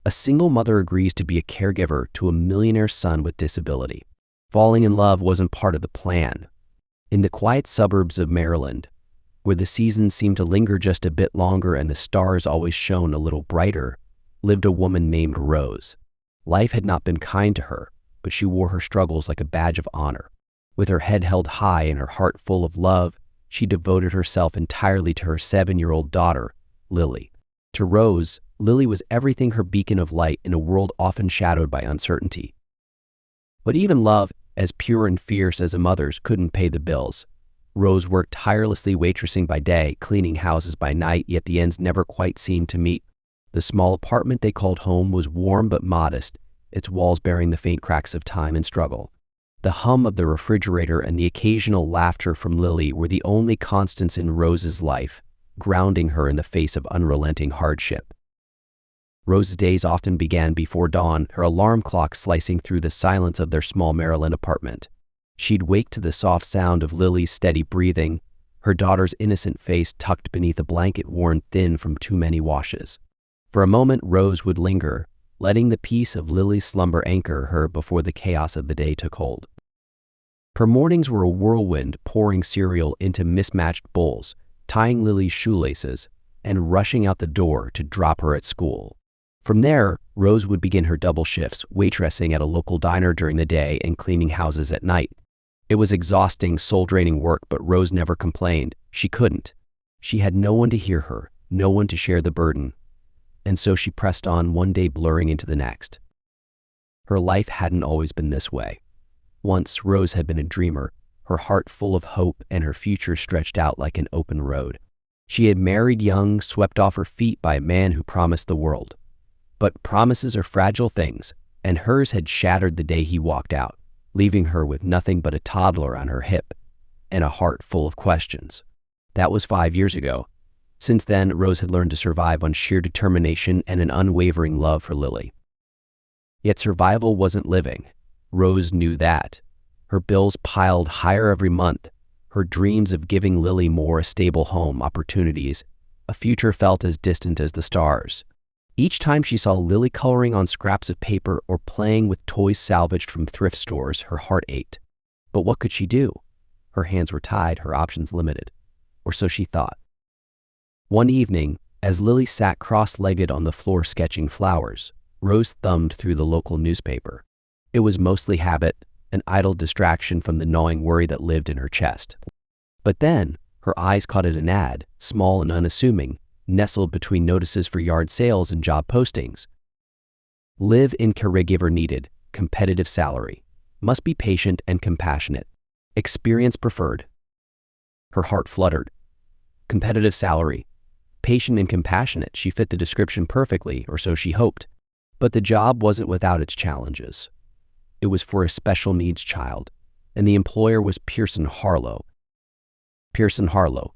A single mother agrees to be a caregiver to a millionaire son with disability. Falling in love wasn't part of the plan. In the quiet suburbs of Maryland, where the seasons seemed to linger just a bit longer and the stars always shone a little brighter, lived a woman named Rose. Life had not been kind to her, but she wore her struggles like a badge of honor. With her head held high and her heart full of love, she devoted herself entirely to her 7-year-old daughter, Lily. To Rose, Lily was everything, her beacon of light in a world often shadowed by uncertainty. But even love, as pure and fierce as a mother's, couldn't pay the bills. Rose worked tirelessly, waitressing by day, cleaning houses by night, yet the ends never quite seemed to meet. The small apartment they called home was warm but modest, its walls bearing the faint cracks of time and struggle. The hum of the refrigerator and the occasional laughter from Lily were the only constants in Rose's life, grounding her in the face of unrelenting hardship. Rose's days often began before dawn, her alarm clock slicing through the silence of their small Maryland apartment. She'd wake to the soft sound of Lily's steady breathing, her daughter's innocent face tucked beneath a blanket worn thin from too many washes. For a moment, Rose would linger, letting the peace of Lily's slumber anchor her before the chaos of the day took hold. Her mornings were a whirlwind, pouring cereal into mismatched bowls, tying Lily's shoelaces, and rushing out the door to drop her at school. From there, Rose would begin her double shifts, waitressing at a local diner during the day and cleaning houses at night. It was exhausting, soul-draining work, but Rose never complained. She couldn't. She had no one to hear her, no one to share the burden. And so she pressed on, one day blurring into the next. Her life hadn't always been this way. Once, Rose had been a dreamer, her heart full of hope and her future stretched out like an open road. She had married young, swept off her feet by a man who promised the world. But promises are fragile things, and hers had shattered the day he walked out, leaving her with nothing but a toddler on her hip and a heart full of questions. That was 5 years ago. Since then, Rose had learned to survive on sheer determination and an unwavering love for Lily. Yet survival wasn't living. Rose knew that. Her bills piled higher every month, her dreams of giving Lily more, a stable home, opportunities, a future felt as distant as the stars. Each time she saw Lily coloring on scraps of paper or playing with toys salvaged from thrift stores, her heart ached. But what could she do? Her hands were tied, her options limited. Or so she thought. One evening, as Lily sat cross-legged on the floor sketching flowers, Rose thumbed through the local newspaper. It was mostly habit, an idle distraction from the gnawing worry that lived in her chest. But then, her eyes caught an ad, small and unassuming, nestled between notices for yard sales and job postings. Live in caregiver needed, competitive salary. Must be patient and compassionate. Experience preferred. Her heart fluttered. Competitive salary. Patient and compassionate, she fit the description perfectly, or so she hoped. But the job wasn't without its challenges. It was for a special needs child, and the employer was Pearson Harlow. Pearson Harlow.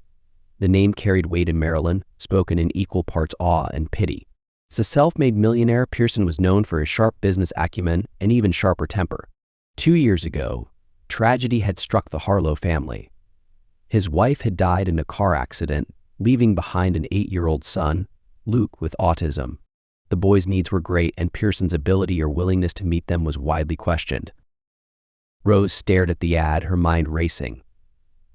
The name carried weight in Maryland, spoken in equal parts awe and pity. As a self-made millionaire, Pearson was known for his sharp business acumen and even sharper temper. 2 years ago, tragedy had struck the Harlow family. His wife had died in a car accident, leaving behind an 8-year-old son, Luke, with autism. The boy's needs were great, and Pearson's ability or willingness to meet them was widely questioned. Rose stared at the ad, her mind racing.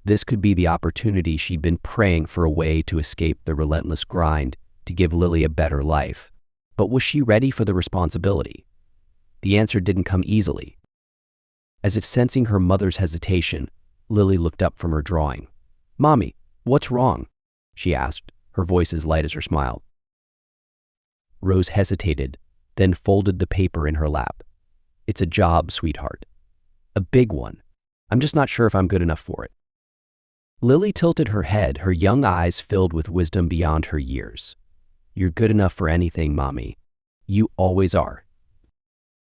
This could be the opportunity she'd been praying for, a way to escape the relentless grind, to give Lily a better life. But was she ready for the responsibility? The answer didn't come easily. As if sensing her mother's hesitation, Lily looked up from her drawing. "Mommy, what's wrong?" she asked, her voice as light as her smile. Rose hesitated, then folded the paper in her lap. "It's a job, sweetheart. A big one. I'm just not sure if I'm good enough for it." Lily tilted her head, her young eyes filled with wisdom beyond her years. "You're good enough for anything, Mommy. You always are."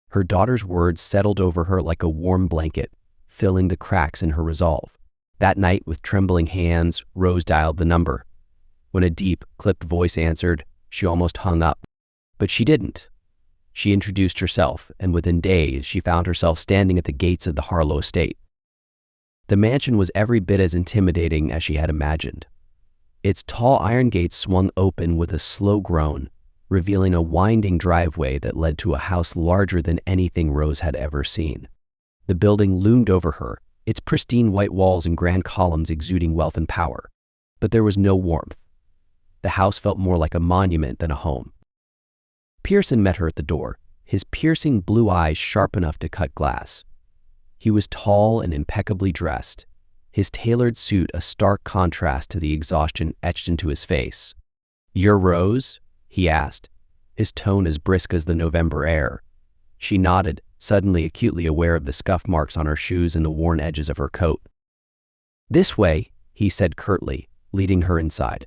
Her daughter's words settled over her like a warm blanket, filling the cracks in her resolve. That night, with trembling hands, Rose dialed the number. When a deep, clipped voice answered, she almost hung up. But she didn't. She introduced herself, and within days, she found herself standing at the gates of the Harlow estate. The mansion was every bit as intimidating as she had imagined. Its tall iron gates swung open with a slow groan, revealing a winding driveway that led to a house larger than anything Rose had ever seen. The building loomed over her, its pristine white walls and grand columns exuding wealth and power. But there was no warmth. The house felt more like a monument than a home. Pearson met her at the door, his piercing blue eyes sharp enough to cut glass. He was tall and impeccably dressed, his tailored suit a stark contrast to the exhaustion etched into his face. "You're Rose?" he asked, his tone as brisk as the November air. She nodded, suddenly acutely aware of the scuff marks on her shoes and the worn edges of her coat. "This way," he said curtly, leading her inside.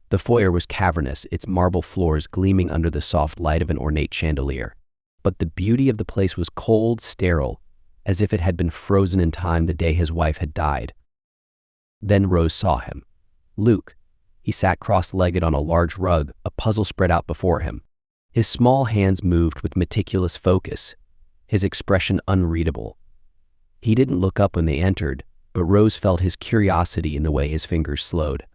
The foyer was cavernous, its marble floors gleaming under the soft light of an ornate chandelier. But the beauty of the place was cold, sterile, as if it had been frozen in time the day his wife had died. Then Rose saw him. Luke. He sat cross-legged on a large rug, a puzzle spread out before him. His small hands moved with meticulous focus, his expression unreadable. He didn't look up when they entered, but Rose felt his curiosity in the way his fingers slowed.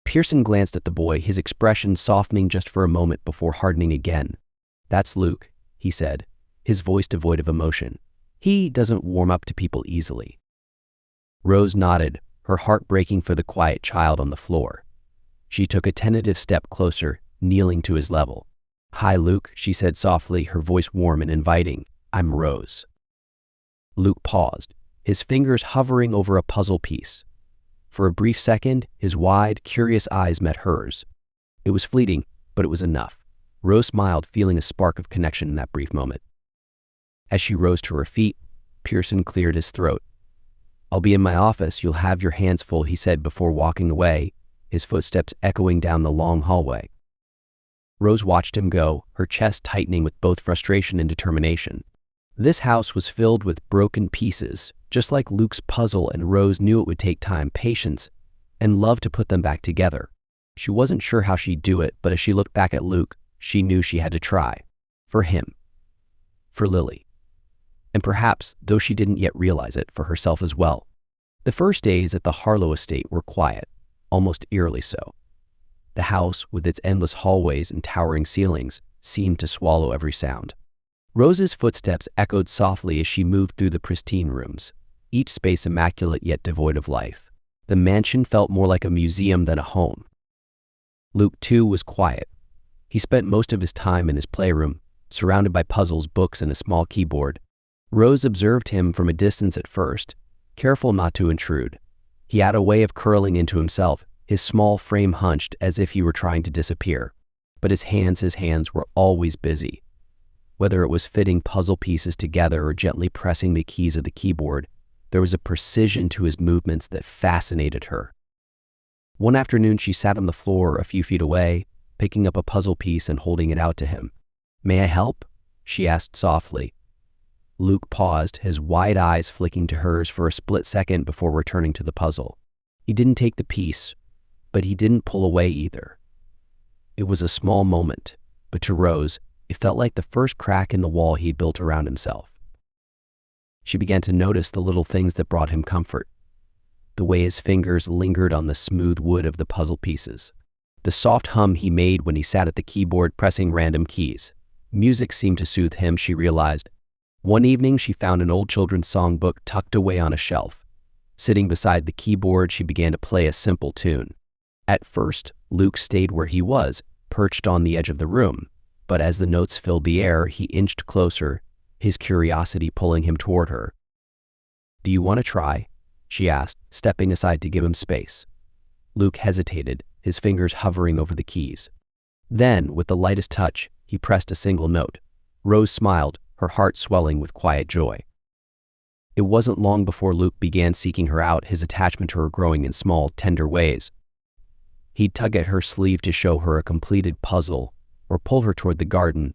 Pearson glanced at the boy, his expression softening just for a moment before hardening again. "That's Luke," he said, his voice devoid of emotion. "He doesn't warm up to people easily." Rose nodded, her heart breaking for the quiet child on the floor. She took a tentative step closer, kneeling to his level. "Hi, Luke," she said softly, her voice warm and inviting. "I'm Rose." Luke paused, his fingers hovering over a puzzle piece. For a brief second, his wide, curious eyes met hers. It was fleeting, but it was enough. Rose smiled, feeling a spark of connection in that brief moment. As she rose to her feet, Pearson cleared his throat. "I'll be in my office. You'll have your hands full," he said before walking away, his footsteps echoing down the long hallway. Rose watched him go, her chest tightening with both frustration and determination. This house was filled with broken pieces, just like Luke's puzzle, and Rose knew it would take time, patience, and love to put them back together. She wasn't sure how she'd do it, but as she looked back at Luke, she knew she had to try. For him. For Lily. And perhaps, though she didn't yet realize it, for herself as well. The first days at the Harlow estate were quiet, almost eerily so. The house, with its endless hallways and towering ceilings, seemed to swallow every sound. Rose's footsteps echoed softly as she moved through the pristine rooms, each space immaculate yet devoid of life. The mansion felt more like a museum than a home. Luke, too, was quiet. He spent most of his time in his playroom, surrounded by puzzles, books, and a small keyboard. Rose observed him from a distance at first, careful not to intrude. He had a way of curling into himself, his small frame hunched as if he were trying to disappear. But his hands were always busy. Whether it was fitting puzzle pieces together or gently pressing the keys of the keyboard, there was a precision to his movements that fascinated her. One afternoon, she sat on the floor a few feet away, picking up a puzzle piece and holding it out to him. "May I help?" she asked softly. Luke paused, his wide eyes flicking to hers for a split second before returning to the puzzle. He didn't take the piece, but he didn't pull away either. It was a small moment, but to Rose, it felt like the first crack in the wall he'd built around himself. She began to notice the little things that brought him comfort. The way his fingers lingered on the smooth wood of the puzzle pieces. The soft hum he made when he sat at the keyboard pressing random keys. Music seemed to soothe him, she realized. One evening, she found an old children's songbook tucked away on a shelf. Sitting beside the keyboard, she began to play a simple tune. At first, Luke stayed where he was, perched on the edge of the room. But as the notes filled the air, he inched closer, his curiosity pulling him toward her. "Do you want to try?" she asked, stepping aside to give him space. Luke hesitated, his fingers hovering over the keys. Then, with the lightest touch, he pressed a single note. Rose smiled, her heart swelling with quiet joy. It wasn't long before Luke began seeking her out, his attachment to her growing in small, tender ways. He'd tug at her sleeve to show her a completed puzzle, or pull her toward the garden,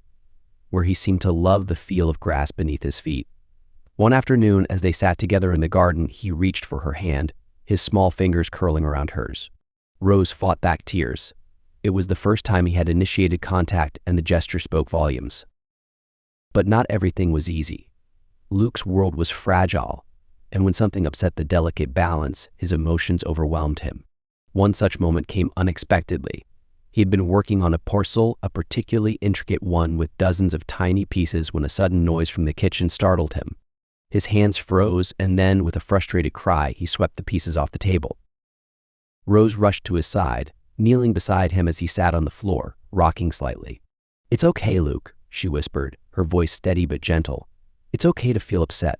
where he seemed to love the feel of grass beneath his feet. One afternoon, as they sat together in the garden, he reached for her hand, his small fingers curling around hers. Rose fought back tears. It was the first time he had initiated contact, and the gesture spoke volumes. But not everything was easy. Luke's world was fragile, and when something upset the delicate balance, his emotions overwhelmed him. One such moment came unexpectedly. He had been working on a parcel, a particularly intricate one with dozens of tiny pieces, when a sudden noise from the kitchen startled him. His hands froze, and then, with a frustrated cry, he swept the pieces off the table. Rose rushed to his side, kneeling beside him as he sat on the floor, rocking slightly. "It's okay, Luke," she whispered, her voice steady but gentle. "It's okay to feel upset.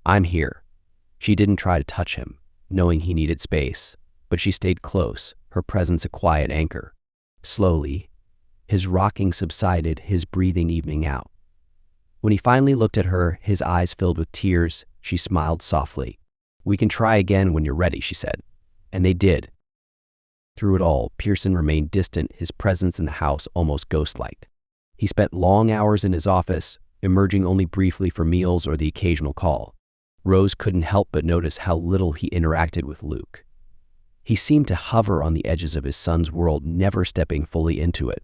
I'm here." She didn't try to touch him, knowing he needed space, but she stayed close, her presence a quiet anchor. Slowly, his rocking subsided, his breathing evening out. When he finally looked at her, his eyes filled with tears, she smiled softly. "We can try again when you're ready," she said. And they did. Through it all, Pearson remained distant, his presence in the house almost ghost-like. He spent long hours in his office, emerging only briefly for meals or the occasional call. Rose couldn't help but notice how little he interacted with Luke. He seemed to hover on the edges of his son's world, never stepping fully into it.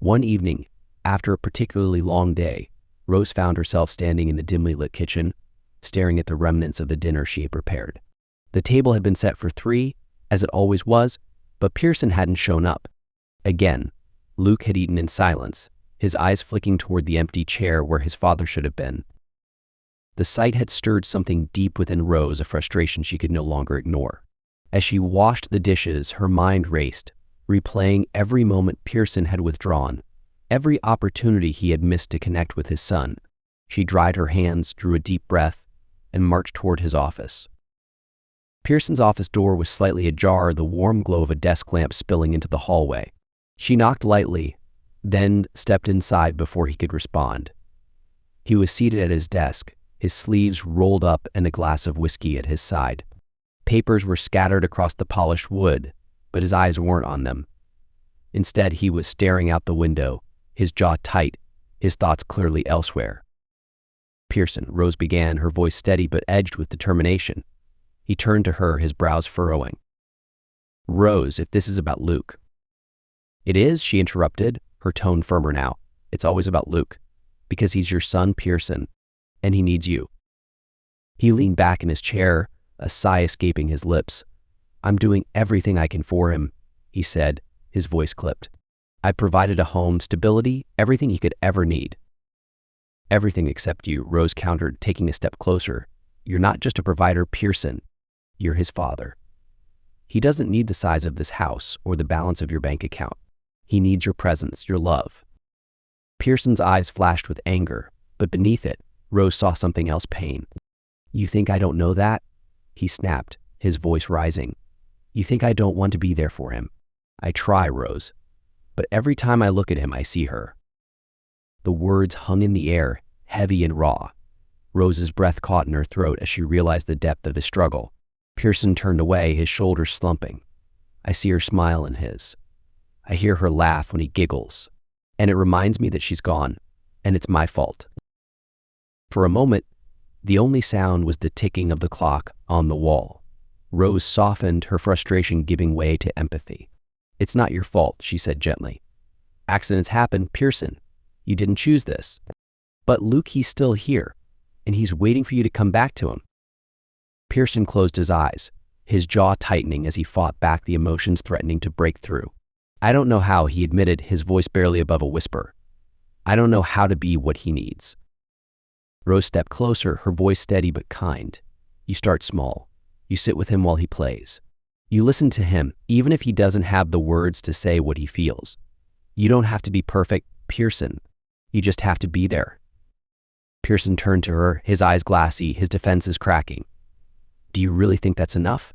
One evening, after a particularly long day, Rose found herself standing in the dimly lit kitchen, staring at the remnants of the dinner she had prepared. The table had been set for 3, as it always was, but Pearson hadn't shown up. Again, Luke had eaten in silence, his eyes flicking toward the empty chair where his father should have been. The sight had stirred something deep within Rose, a frustration she could no longer ignore. As she washed the dishes, her mind raced, replaying every moment Pearson had withdrawn, every opportunity he had missed to connect with his son. She dried her hands, drew a deep breath, and marched toward his office. Pearson's office door was slightly ajar, the warm glow of a desk lamp spilling into the hallway. She knocked lightly, then stepped inside before he could respond. He was seated at his desk, his sleeves rolled up and a glass of whiskey at his side. Papers were scattered across the polished wood, but his eyes weren't on them. Instead, he was staring out the window, his jaw tight, his thoughts clearly elsewhere. "Pearson," Rose began, her voice steady but edged with determination. He turned to her, his brows furrowing. "Rose, if this is about Luke." "It is," she interrupted, her tone firmer now. "It's always about Luke, because he's your son, Pearson, and he needs you." He leaned back in his chair, a sigh escaping his lips. "I'm doing everything I can for him," he said, his voice clipped. "I provided a home, stability, everything he could ever need." "Everything except you," Rose countered, taking a step closer. "You're not just a provider, Pearson. You're his father. He doesn't need the size of this house or the balance of your bank account. He needs your presence, your love." Pearson's eyes flashed with anger, but beneath it, Rose saw something else, pain. "You think I don't know that?" he snapped, his voice rising. "You think I don't want to be there for him? I try, Rose. But every time I look at him, I see her." The words hung in the air, heavy and raw. Rose's breath caught in her throat as she realized the depth of his struggle. Pearson turned away, his shoulders slumping. I see her smile in his. I hear her laugh when he giggles. And it reminds me that she's gone, and it's my fault. For a moment, the only sound was the ticking of the clock on the wall. Rose softened, her frustration giving way to empathy. "It's not your fault," she said gently. "Accidents happen, Pearson. You didn't choose this. But Luke, he's still here, and he's waiting for you to come back to him." Pearson closed his eyes, his jaw tightening as he fought back the emotions threatening to break through. "I don't know how," he admitted, his voice barely above a whisper. "I don't know how to be what he needs." Rose stepped closer, her voice steady but kind. "You start small. You sit with him while he plays. You listen to him, even if he doesn't have the words to say what he feels. You don't have to be perfect, Pearson. You just have to be there." Pearson turned to her, his eyes glassy, his defenses cracking. "Do you really think that's enough?"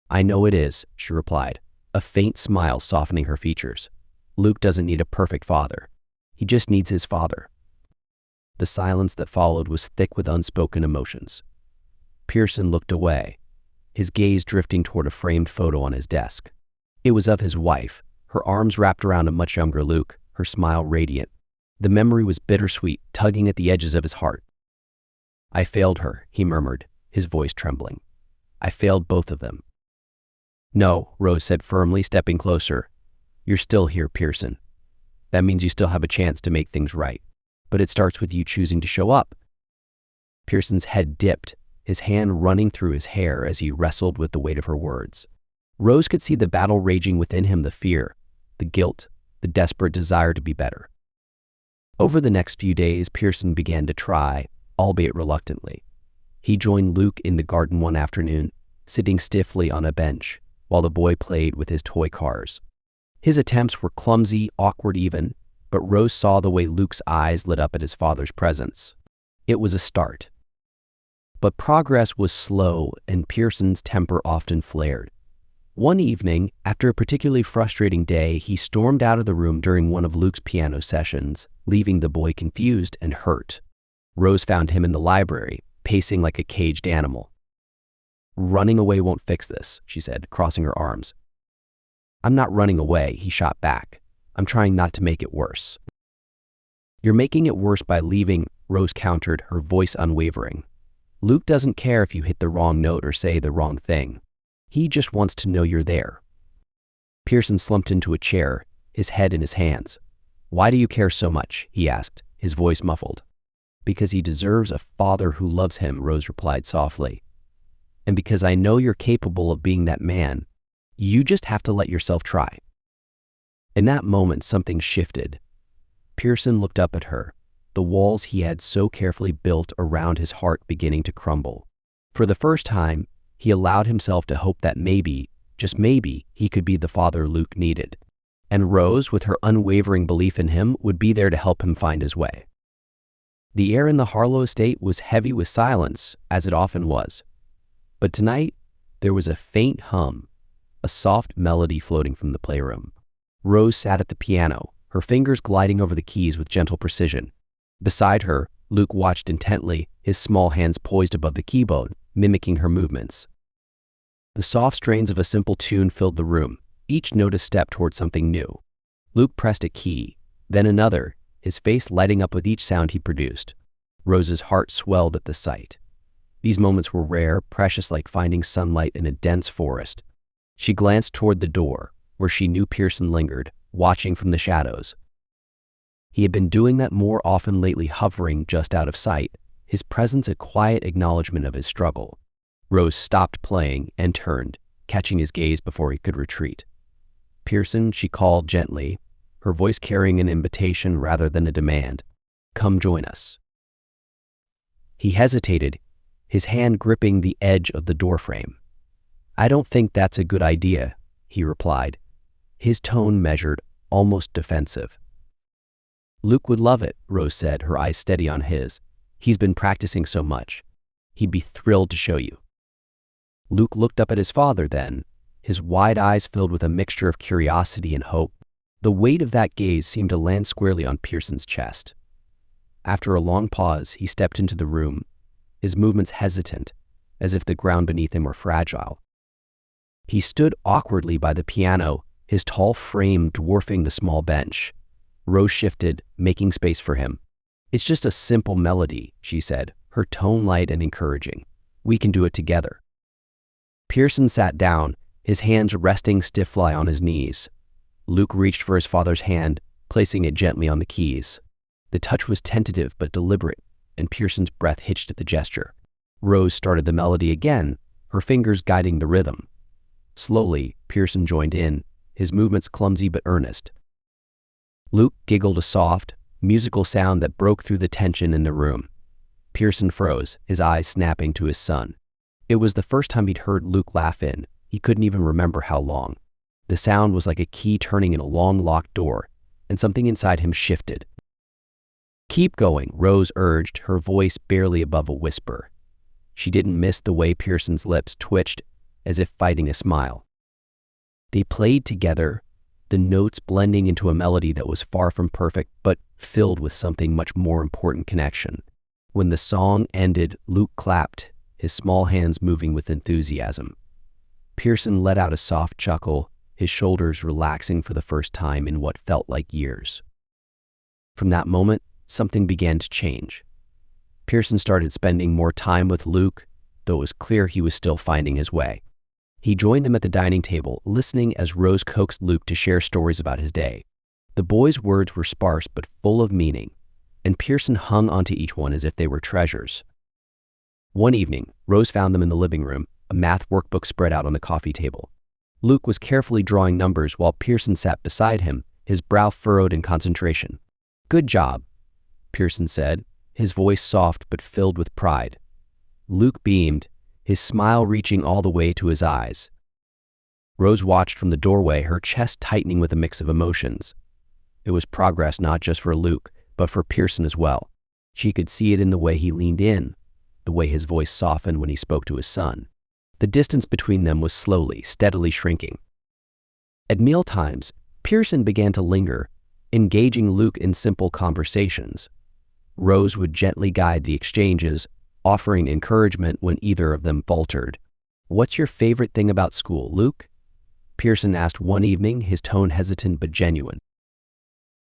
"I know it is," she replied, a faint smile softening her features. "Luke doesn't need a perfect father. He just needs his father." The silence that followed was thick with unspoken emotions. Pearson looked away, his gaze drifting toward a framed photo on his desk. It was of his wife, her arms wrapped around a much younger Luke, her smile radiant. The memory was bittersweet, tugging at the edges of his heart. "I failed her," he murmured, his voice trembling. "I failed both of them." "No," Rose said firmly, stepping closer. "You're still here, Pearson. That means you still have a chance to make things right. But it starts with you choosing to show up." Pearson's head dipped, his hand running through his hair as he wrestled with the weight of her words. Rose could see the battle raging within him, the fear, the guilt, the desperate desire to be better. Over the next few days, Pearson began to try, albeit reluctantly. He joined Luke in the garden one afternoon, sitting stiffly on a bench, while the boy played with his toy cars. His attempts were clumsy, awkward even, but Rose saw the way Luke's eyes lit up at his father's presence. It was a start. But progress was slow, and Pearson's temper often flared. One evening, after a particularly frustrating day, he stormed out of the room during one of Luke's piano sessions, leaving the boy confused and hurt. Rose found him in the library, pacing like a caged animal. "Running away won't fix this," she said, crossing her arms. "I'm not running away," he shot back. "I'm trying not to make it worse." "You're making it worse by leaving," Rose countered, her voice unwavering. "Luke doesn't care if you hit the wrong note or say the wrong thing. He just wants to know you're there." Pearson slumped into a chair, his head in his hands. "Why do you care so much?" he asked, his voice muffled. "Because he deserves a father who loves him," Rose replied softly. "And because I know you're capable of being that man. You just have to let yourself try." In that moment, something shifted. Pearson looked up at her, the walls he had so carefully built around his heart beginning to crumble. For the first time, he allowed himself to hope that maybe, just maybe, he could be the father Luke needed. And Rose, with her unwavering belief in him, would be there to help him find his way. The air in the Harlow estate was heavy with silence, as it often was. But tonight, there was a faint hum, a soft melody floating from the playroom. Rose sat at the piano, her fingers gliding over the keys with gentle precision. Beside her, Luke watched intently, his small hands poised above the keyboard, mimicking her movements. The soft strains of a simple tune filled the room, each note a step toward something new. Luke pressed a key, then another, his face lighting up with each sound he produced. Rose's heart swelled at the sight. These moments were rare, precious, like finding sunlight in a dense forest. She glanced toward the door, where she knew Pearson lingered, watching from the shadows. He had been doing that more often lately, hovering just out of sight, his presence a quiet acknowledgement of his struggle. Rose stopped playing and turned, catching his gaze before he could retreat. "Pearson," she called gently, her voice carrying an invitation rather than a demand. "Come join us." He hesitated, his hand gripping the edge of the doorframe. "I don't think that's a good idea," he replied, his tone measured, almost defensive. "Luke would love it," Rose said, her eyes steady on his. "He's been practicing so much. He'd be thrilled to show you." Luke looked up at his father then, his wide eyes filled with a mixture of curiosity and hope. The weight of that gaze seemed to land squarely on Pearson's chest. After a long pause, he stepped into the room, his movements hesitant, as if the ground beneath him were fragile. He stood awkwardly by the piano, his tall frame dwarfing the small bench. Rose shifted, making space for him. "It's just a simple melody," she said, her tone light and encouraging. "We can do it together." Pearson sat down, his hands resting stiffly on his knees. Luke reached for his father's hand, placing it gently on the keys. The touch was tentative but deliberate, and Pearson's breath hitched at the gesture. Rose started the melody again, her fingers guiding the rhythm. Slowly, Pearson joined in, his movements clumsy but earnest. Luke giggled a soft, musical sound that broke through the tension in the room. Pearson froze, his eyes snapping to his son. It was the first time he'd heard Luke laugh in, he couldn't even remember how long. The sound was like a key turning in a long locked door, and something inside him shifted. "Keep going," Rose urged, her voice barely above a whisper. She didn't miss the way Pearson's lips twitched, as if fighting a smile. They played together, the notes blending into a melody that was far from perfect, but filled with something much more important: connection. When the song ended, Luke clapped, his small hands moving with enthusiasm. Pearson let out a soft chuckle, his shoulders relaxing for the first time in what felt like years. From that moment, something began to change. Pearson started spending more time with Luke, though it was clear he was still finding his way. He joined them at the dining table, listening as Rose coaxed Luke to share stories about his day. The boy's words were sparse but full of meaning, and Pearson hung onto each one as if they were treasures. One evening, Rose found them in the living room, a math workbook spread out on the coffee table. Luke was carefully drawing numbers while Pearson sat beside him, his brow furrowed in concentration. "Good job," Pearson said, his voice soft but filled with pride. Luke beamed, his smile reaching all the way to his eyes. Rose watched from the doorway, her chest tightening with a mix of emotions. It was progress not just for Luke, but for Pearson as well. She could see it in the way he leaned in, the way his voice softened when he spoke to his son. The distance between them was slowly, steadily shrinking. At mealtimes, Pearson began to linger, engaging Luke in simple conversations. Rose would gently guide the exchanges, offering encouragement when either of them faltered. "What's your favorite thing about school, Luke?" Pearson asked one evening, his tone hesitant but genuine.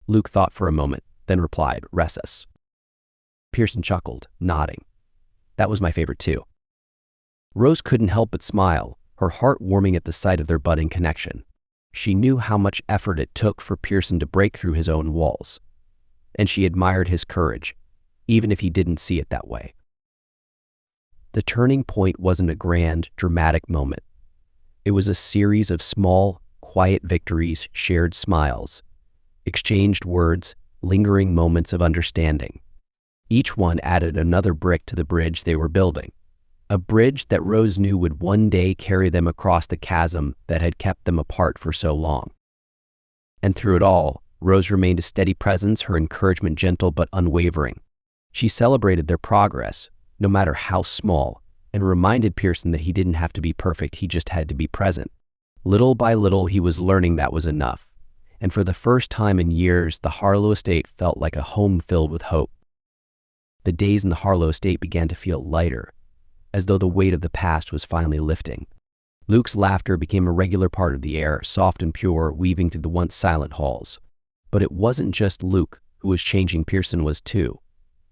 Luke thought for a moment, then replied, "Recess." Pearson chuckled, nodding. "That was my favorite too." Rose couldn't help but smile, her heart warming at the sight of their budding connection. She knew how much effort it took for Pearson to break through his own walls, and she admired his courage, even if he didn't see it that way. The turning point wasn't a grand, dramatic moment. It was a series of small, quiet victories, shared smiles, exchanged words, lingering moments of understanding. Each one added another brick to the bridge they were building, a bridge that Rose knew would one day carry them across the chasm that had kept them apart for so long. And through it all, Rose remained a steady presence, her encouragement gentle but unwavering. She celebrated their progress, no matter how small, and reminded Pearson that he didn't have to be perfect, he just had to be present. Little by little, he was learning that was enough, and for the first time in years, the Harlow estate felt like a home filled with hope. The days in the Harlow estate began to feel lighter, as though the weight of the past was finally lifting. Luke's laughter became a regular part of the air, soft and pure, weaving through the once silent halls. But it wasn't just Luke who was changing, Pearson was too.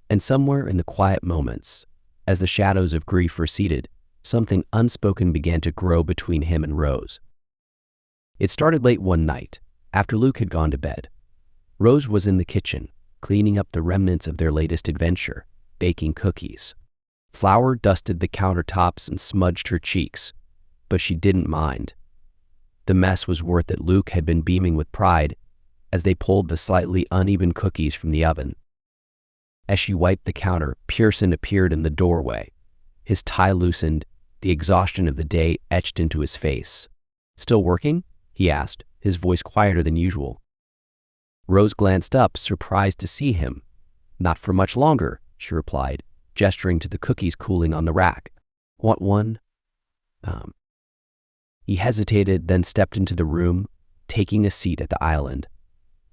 And somewhere in the quiet moments, as the shadows of grief receded, something unspoken began to grow between him and Rose. It started late one night, after Luke had gone to bed. Rose was in the kitchen, cleaning up the remnants of their latest adventure, baking cookies. Flour dusted the countertops and smudged her cheeks, but she didn't mind. The mess was worth it. Luke had been beaming with pride as they pulled the slightly uneven cookies from the oven. As she wiped the counter, Pearson appeared in the doorway. His tie loosened, the exhaustion of the day etched into his face. "Still working?" he asked, his voice quieter than usual. Rose glanced up, surprised to see him. "Not for much longer," she replied, gesturing to the cookies cooling on the rack. "Want one?" He hesitated, then stepped into the room, taking a seat at the island.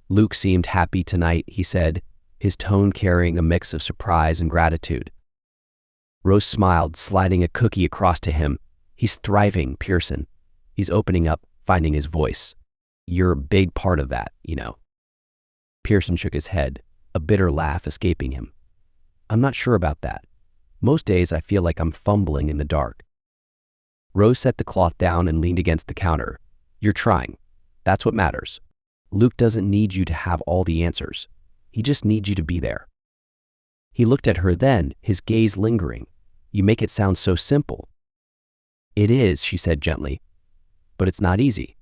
"Luke seemed happy tonight," he said, his tone carrying a mix of surprise and gratitude. Rose smiled, sliding a cookie across to him. "He's thriving, Pearson. He's opening up, finding his voice. You're a big part of that, you know." Pearson shook his head, a bitter laugh escaping him. "I'm not sure about that. Most days I feel like I'm fumbling in the dark." Rose set the cloth down and leaned against the counter. "You're trying. That's what matters. Luke doesn't need you to have all the answers. He just needs you to be there." He looked at her then, his gaze lingering. "You make it sound so simple." "It is," she said gently, "but it's not easy."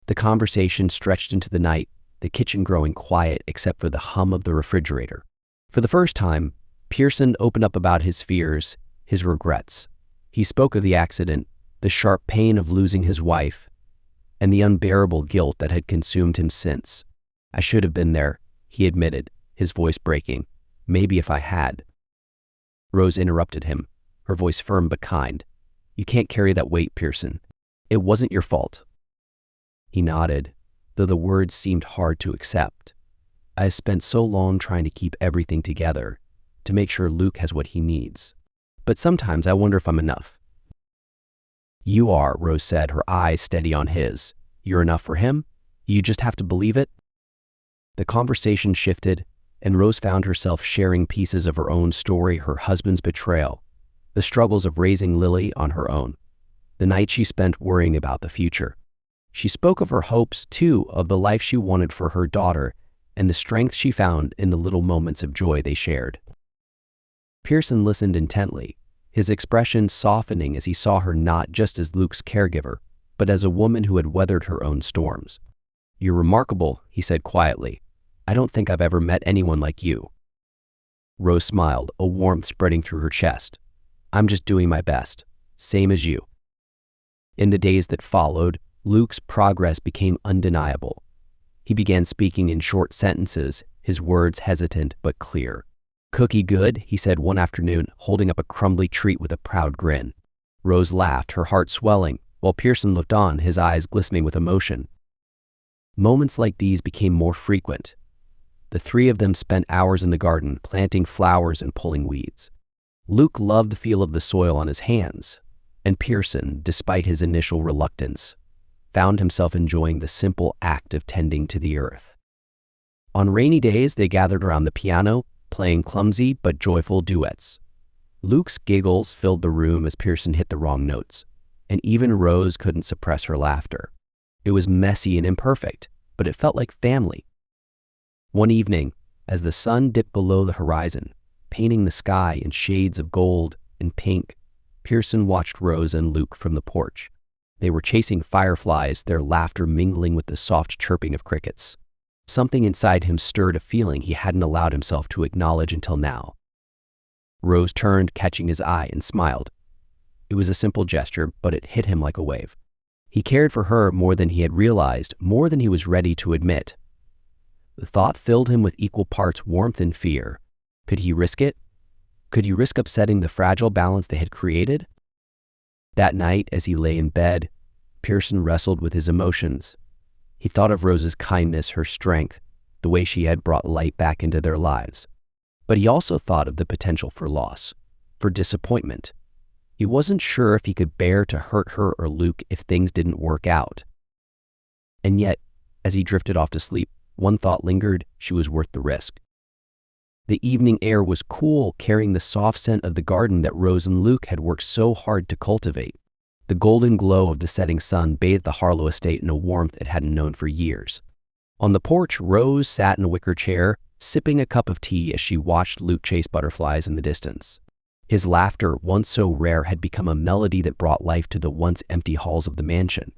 The conversation stretched into the night, the kitchen growing quiet except for the hum of the refrigerator. For the first time, Pearson opened up about his fears, his regrets. He spoke of the accident, the sharp pain of losing his wife, and the unbearable guilt that had consumed him since. "I should have been there," he admitted, his voice breaking. "Maybe if I had." Rose interrupted him, her voice firm but kind. "You can't carry that weight, Pearson. It wasn't your fault." He nodded, though the words seemed hard to accept. "I have spent so long trying to keep everything together, to make sure Luke has what he needs. But sometimes I wonder if I'm enough." "You are," Rose said, her eyes steady on his. "You're enough for him? You just have to believe it?" The conversation shifted, and Rose found herself sharing pieces of her own story, her husband's betrayal, the struggles of raising Lily on her own, the night she spent worrying about the future. She spoke of her hopes, too, of the life she wanted for her daughter, and the strength she found in the little moments of joy they shared. Pearson listened intently, his expression softening as he saw her not just as Luke's caregiver, but as a woman who had weathered her own storms. "You're remarkable," he said quietly. "I don't think I've ever met anyone like you." Rose smiled, a warmth spreading through her chest. "I'm just doing my best. Same as you." In the days that followed, Luke's progress became undeniable. He began speaking in short sentences, his words hesitant but clear. "Cookie good?" he said one afternoon, holding up a crumbly treat with a proud grin. Rose laughed, her heart swelling, while Pearson looked on, his eyes glistening with emotion. Moments like these became more frequent. The three of them spent hours in the garden, planting flowers and pulling weeds. Luke loved the feel of the soil on his hands, and Pearson, despite his initial reluctance, found himself enjoying the simple act of tending to the earth. On rainy days, they gathered around the piano, playing clumsy but joyful duets. Luke's giggles filled the room as Pearson hit the wrong notes, and even Rose couldn't suppress her laughter. It was messy and imperfect, but it felt like family. One evening, as the sun dipped below the horizon, painting the sky in shades of gold and pink, Pearson watched Rose and Luke from the porch. They were chasing fireflies, their laughter mingling with the soft chirping of crickets. Something inside him stirred a feeling he hadn't allowed himself to acknowledge until now. Rose turned, catching his eye, and smiled. It was a simple gesture, but it hit him like a wave. He cared for her more than he had realized, more than he was ready to admit. The thought filled him with equal parts warmth and fear. Could he risk it? Could he risk upsetting the fragile balance they had created? That night, as he lay in bed, Pearson wrestled with his emotions. He thought of Rose's kindness, her strength, the way she had brought light back into their lives. But he also thought of the potential for loss, for disappointment. He wasn't sure if he could bear to hurt her or Luke if things didn't work out. And yet, as he drifted off to sleep, one thought lingered: she was worth the risk. The evening air was cool, carrying the soft scent of the garden that Rose and Luke had worked so hard to cultivate. The golden glow of the setting sun bathed the Harlow estate in a warmth it hadn't known for years. On the porch, Rose sat in a wicker chair, sipping a cup of tea as she watched Luke chase butterflies in the distance. His laughter, once so rare, had become a melody that brought life to the once empty halls of the mansion.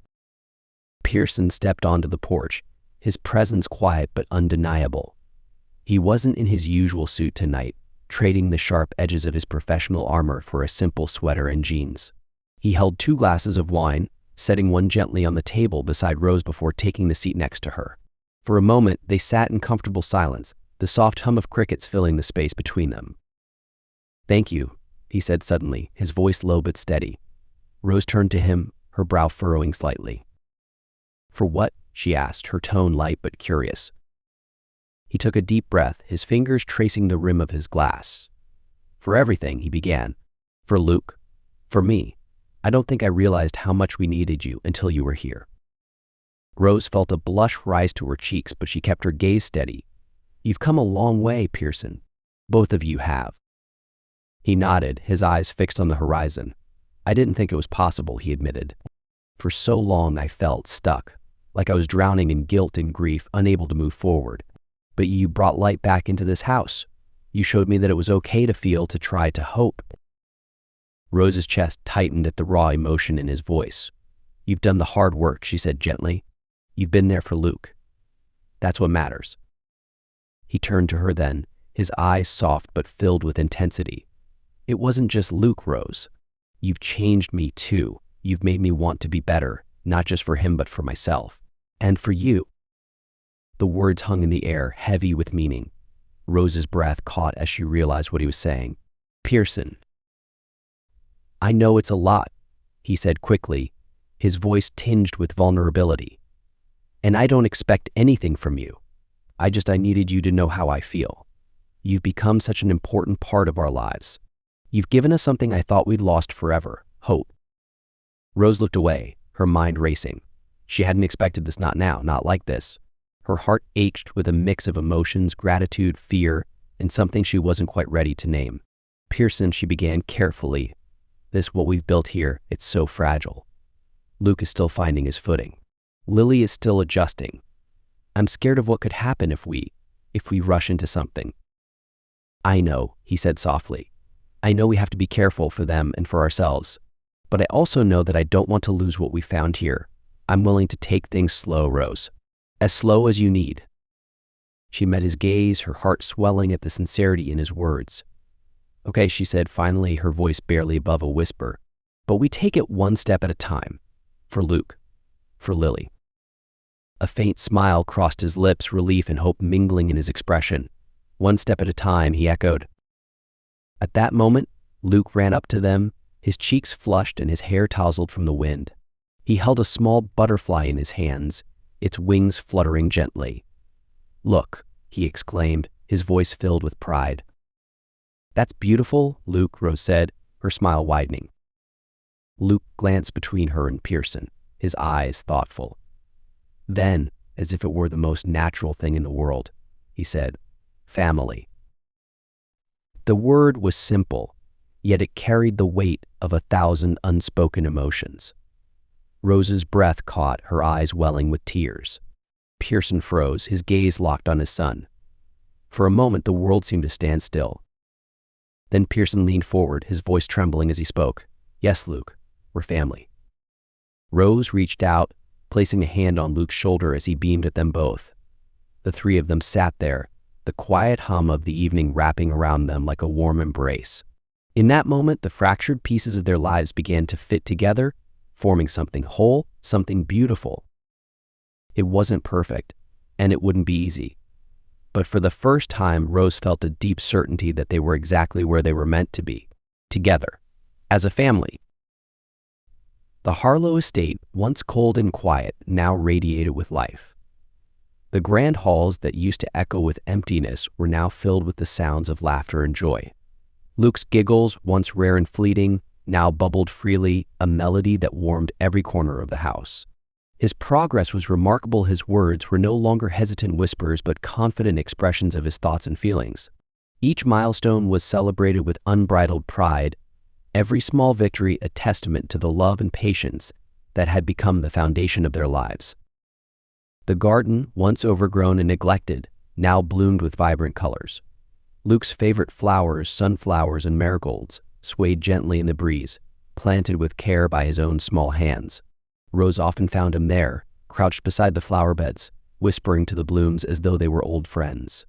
Pearson stepped onto the porch, his presence quiet but undeniable. He wasn't in his usual suit tonight, trading the sharp edges of his professional armor for a simple sweater and jeans. He held 2 glasses of wine, setting one gently on the table beside Rose before taking the seat next to her. For a moment, they sat in comfortable silence, the soft hum of crickets filling the space between them. "Thank you," he said suddenly, his voice low but steady. Rose turned to him, her brow furrowing slightly. "For what?" she asked, her tone light but curious. He took a deep breath, his fingers tracing the rim of his glass. "For everything," he began. "For Luke. For me. I don't think I realized how much we needed you until you were here." Rose felt a blush rise to her cheeks, but she kept her gaze steady. "You've come a long way, Pearson. Both of you have." He nodded, his eyes fixed on the horizon. "I didn't think it was possible," he admitted. "For so long I felt stuck, like I was drowning in guilt and grief, unable to move forward. But you brought light back into this house. You showed me that it was okay to feel, to try, to hope." Rose's chest tightened at the raw emotion in his voice. "You've done the hard work," she said gently. "You've been there for Luke. That's what matters." He turned to her then, his eyes soft but filled with intensity. "It wasn't just Luke, Rose. You've changed me too. You've made me want to be better, not just for him but for myself. And for you." The words hung in the air, heavy with meaning. Rose's breath caught as she realized what he was saying. "Pearson, I know it's a lot," he said quickly, his voice tinged with vulnerability. "And I don't expect anything from you. I needed you to know how I feel. You've become such an important part of our lives. You've given us something I thought we'd lost forever: hope." Rose looked away, her mind racing. She hadn't expected this, not now, not like this. Her heart ached with a mix of emotions, gratitude, fear, and something she wasn't quite ready to name. "Pearson," she began carefully, what we've built here, it's so fragile. Luke is still finding his footing. Lily is still adjusting. I'm scared of what could happen if we rush into something." "I know," he said softly. "I know we have to be careful for them and for ourselves. But I also know that I don't want to lose what we found here, I'm willing to take things slow, Rose. As slow as you need. She met his gaze, her heart swelling at the sincerity in his words. Okay, she said finally, her voice barely above a whisper. But we take it one step at a time. For Luke. For Lily. A faint smile crossed his lips, relief and hope mingling in his expression. One step at a time, he echoed. At that moment, Luke ran up to them, his cheeks flushed and his hair tousled from the wind. He held a small butterfly in his hands, its wings fluttering gently. Look, he exclaimed, his voice filled with pride. That's beautiful, Luke, Rose said, her smile widening. Luke glanced between her and Pearson, his eyes thoughtful. Then, as if it were the most natural thing in the world, he said, family. The word was simple, yet it carried the weight of 1,000 unspoken emotions. Rose's breath caught, her eyes welling with tears. Pearson froze, his gaze locked on his son. For a moment, the world seemed to stand still. Then Pearson leaned forward, his voice trembling as he spoke. Yes, Luke, we're family. Rose reached out, placing a hand on Luke's shoulder as he beamed at them both. The three of them sat there, the quiet hum of the evening wrapping around them like a warm embrace. In that moment, the fractured pieces of their lives began to fit together, forming something whole, something beautiful. It wasn't perfect, and it wouldn't be easy. But for the first time, Rose felt a deep certainty that they were exactly where they were meant to be, together, as a family. The Harlow estate, once cold and quiet, now radiated with life. The grand halls that used to echo with emptiness were now filled with the sounds of laughter and joy. Luke's giggles, once rare and fleeting, now bubbled freely, a melody that warmed every corner of the house. His progress was remarkable. His words were no longer hesitant whispers but confident expressions of his thoughts and feelings. Each milestone was celebrated with unbridled pride, every small victory a testament to the love and patience that had become the foundation of their lives. The garden, once overgrown and neglected, now bloomed with vibrant colors. Luke's favorite flowers, sunflowers and marigolds, swayed gently in the breeze, planted with care by his own small hands. Rose often found him there, crouched beside the flower beds, whispering to the blooms as though they were old friends.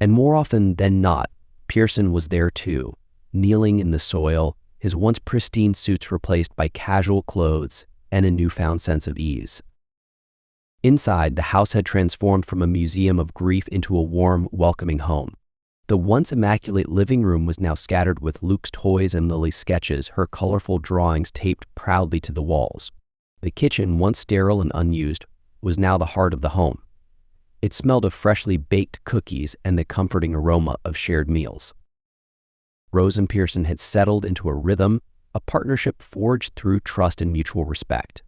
And more often than not, Pearson was there too, kneeling in the soil, his once pristine suits replaced by casual clothes and a newfound sense of ease. Inside, the house had transformed from a museum of grief into a warm, welcoming home. The once immaculate living room was now scattered with Luke's toys and Lily's sketches, her colorful drawings taped proudly to the walls. The kitchen, once sterile and unused, was now the heart of the home. It smelled of freshly baked cookies and the comforting aroma of shared meals. Rose and Pearson had settled into a rhythm, a partnership forged through trust and mutual respect.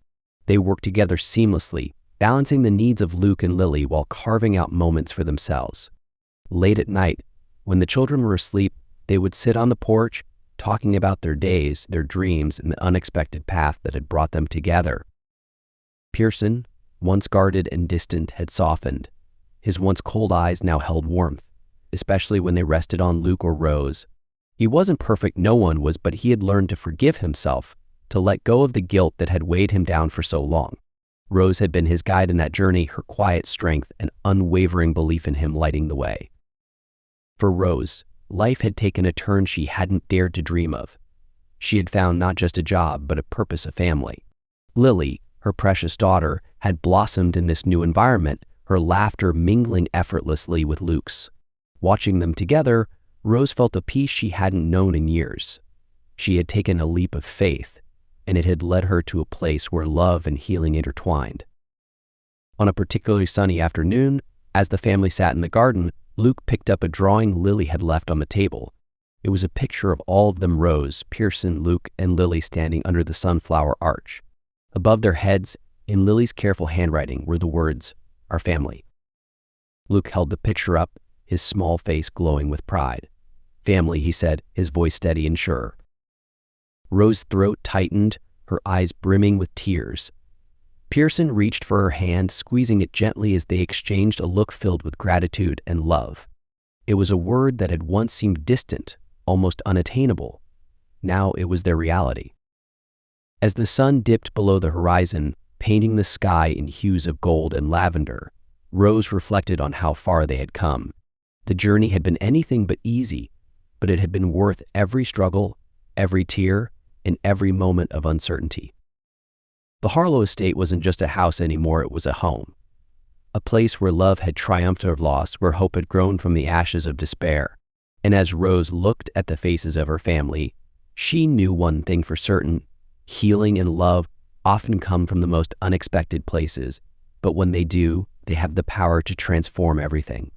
They worked together seamlessly, balancing the needs of Luke and Lily while carving out moments for themselves. Late at night, when the children were asleep, they would sit on the porch, talking about their days, their dreams, and the unexpected path that had brought them together. Pearson, once guarded and distant, had softened. His once cold eyes now held warmth, especially when they rested on Luke or Rose. He wasn't perfect, no one was, but he had learned to forgive himself, to let go of the guilt that had weighed him down for so long. Rose had been his guide in that journey, her quiet strength and unwavering belief in him lighting the way. For Rose, life had taken a turn she hadn't dared to dream of. She had found not just a job, but a purpose, a family. Lily, her precious daughter, had blossomed in this new environment, her laughter mingling effortlessly with Luke's. Watching them together, Rose felt a peace she hadn't known in years. She had taken a leap of faith, and it had led her to a place where love and healing intertwined. On a particularly sunny afternoon, as the family sat in the garden, Luke picked up a drawing Lily had left on the table. It was a picture of all of them, Rose, Pearson, Luke, and Lily standing under the sunflower arch. Above their heads, in Lily's careful handwriting, were the words, "Our family." Luke held the picture up, his small face glowing with pride. "Family," he said, his voice steady and sure. Rose's throat tightened, her eyes brimming with tears. Pearson reached for her hand, squeezing it gently as they exchanged a look filled with gratitude and love. It was a word that had once seemed distant, almost unattainable. Now it was their reality. As the sun dipped below the horizon, painting the sky in hues of gold and lavender. Rose reflected on how far they had come. The journey had been anything but easy, but it had been worth every struggle, every tear, and every moment of uncertainty. The Harlow estate wasn't just a house anymore, it was a home. A place where love had triumphed over loss, where hope had grown from the ashes of despair. And as Rose looked at the faces of her family, she knew one thing for certain: healing and love often come from the most unexpected places, but when they do, they have the power to transform everything.